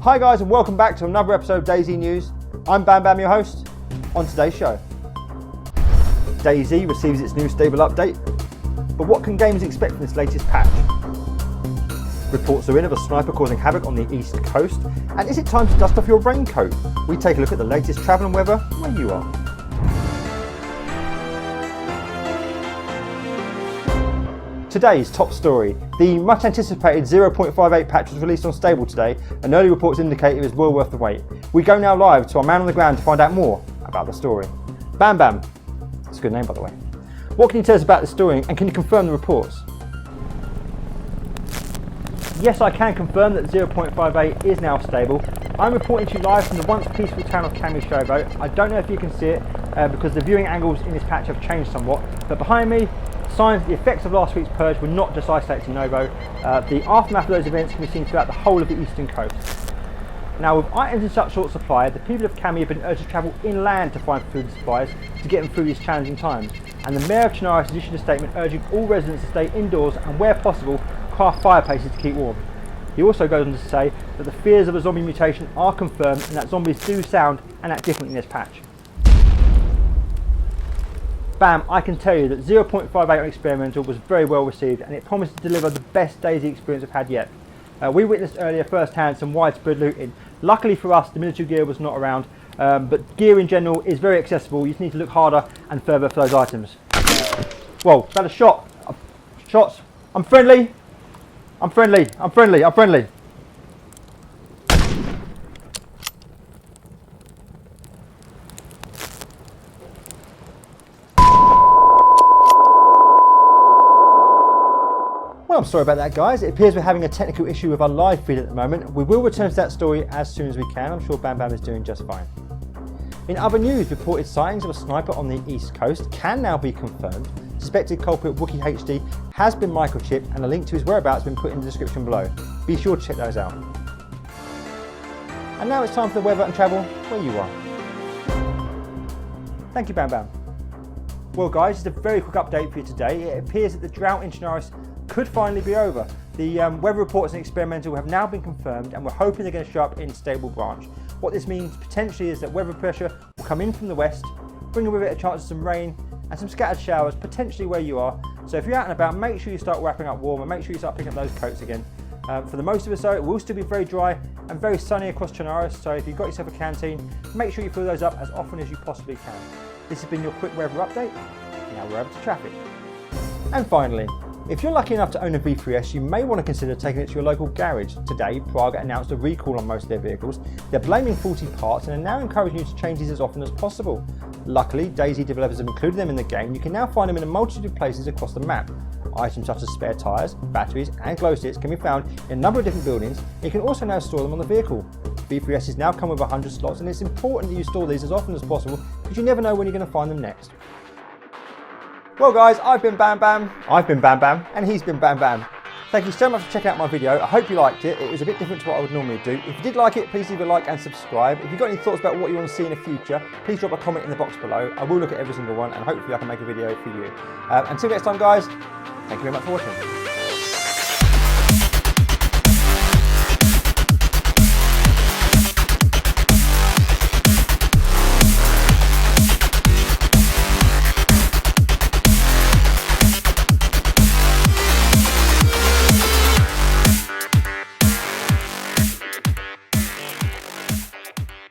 Hi guys and welcome back to another episode of DayZ News. I'm BAMBAM, your host. On today's show, DayZ receives its new stable update, but what can gamers expect from this latest patch? Reports are in of a sniper causing havoc on the east coast, and is it time to dust off your raincoat? We take a look at the latest travel and weather where you are. Today's top story. The much anticipated 0.58 patch was released on stable today, and early reports indicate it was well worth the wait. We go now live to our man on the ground to find out more about the story. BAMBAM. That's a good name, by the way. What can you tell us about the story, and can you confirm the reports? Yes, I can confirm that 0.58 is now stable. I'm reporting to you live from the once peaceful town of Kamy showboat. I don't know if you can see it because the viewing angles in this patch have changed somewhat, but behind me, signs that the effects of last week's purge were not just isolated to Novo. The aftermath of those events can be seen throughout the whole of the eastern coast. Now, with items in such short supply, the people of Kamy have been urged to travel inland to find food and supplies to get them through these challenging times. And the Mayor of Chernarus has issued a statement urging all residents to stay indoors and, where possible, craft fireplaces to keep warm. He also goes on to say that the fears of a zombie mutation are confirmed and that zombies do sound and act differently in this patch. Bam, I can tell you that 0.58 on Experimental was very well received and it promised to deliver the best DayZ experience I've had yet. We witnessed earlier firsthand some widespread looting. Luckily for us, the military gear was not around, but gear in general is very accessible. You just need to look harder and further for those items. Whoa, is that a shot? Shots. I'm friendly. I'm friendly. I'm friendly. I'm friendly. Well, I'm sorry about that, guys. It appears we're having a technical issue with our live feed at the moment. We will return to that story as soon as we can. I'm sure BAMBAM is doing just fine. In other news, reported sightings of a sniper on the east coast can now be confirmed. Suspected culprit Wookie HD has been microchipped and a link to his whereabouts has been put in the description below. Be sure to check those out. And now it's time for the weather and travel where you are. Thank you, BAMBAM. Well guys, just a very quick update for you today. It appears that the drought in Chernarus could finally be over. The weather reports in Experimental have now been confirmed and we're hoping they're going to show up in Stable Branch. What this means potentially is that weather pressure will come in from the west, bringing with it a chance of some rain and some scattered showers, potentially where you are. So if you're out and about, make sure you start wrapping up warm and make sure you start picking up those coats again. For the most of us though, it will still be very dry and very sunny across Chernarus, so if you've got yourself a canteen, make sure you fill those up as often as you possibly can. This has been your quick weather update. Now we're over to traffic. And finally, if you're lucky enough to own a V3S, you may want to consider taking it to your local garage. Today, Praga announced a recall on most of their vehicles. They're blaming faulty parts and are now encouraging you to change these as often as possible. Luckily, DayZ developers have included them in the game. You can now find them in a multitude of places across the map. Items such as spare tyres, batteries and glow sticks can be found in a number of different buildings. You can also now store them on the vehicle. V3Ss now come with 100 slots and it's important that you store these as often as possible because you never know when you're going to find them next. Well guys, I've been BAMBAM, and he's been BAMBAM. Thank you so much for checking out my video. I hope you liked it. It was a bit different to what I would normally do. If you did like it, please leave a like and subscribe. If you've got any thoughts about what you want to see in the future, please drop a comment in the box below. I will look at every single one and hopefully I can make a video for you. Until next time guys, thank you very much for watching.